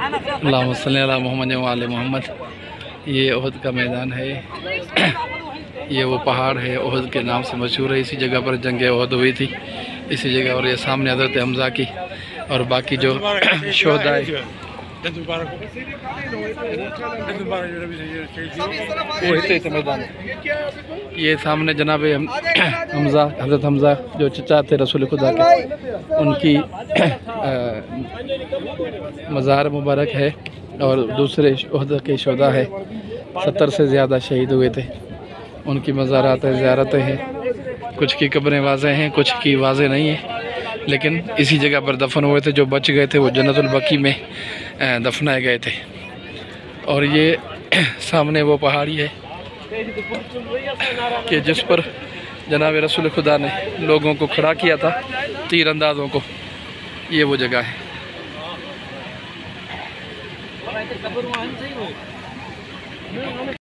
अल्लाहुम्मा सल्ली अला मोहम्मद व आले मोहम्मद। ये उहद का मैदान है। ये वो पहाड़ है, उहद के नाम से मशहूर है। इसी जगह पर जंग उहद हुई थी, इसी जगह। और ये सामने हज़रत हमज़ा की और बाकी जो शोहदा है मैदान। ये सामने जनाब हमज़ा, हज़रत हमज़ा जो चचा थे रसूल खुदा के, उनकी मज़ार मुबारक है। और दूसरे उहद के शोहदा है, 70 से ज़्यादा शहीद हुए थे, उनकी मज़ारात ज़ियारतें हैं। कुछ की कब्रें वाज़े हैं, कुछ की वाज़े नहीं है, लेकिन इसी जगह पर दफन हुए थे। जो बच गए थे वो जन्नतुल बकी में दफनाए गए थे। और ये सामने वो पहाड़ी है कि जिस पर जनाब रसूल खुदा ने लोगों को खड़ा किया था, तीर अंदाज़ों को। ये वो जगह है।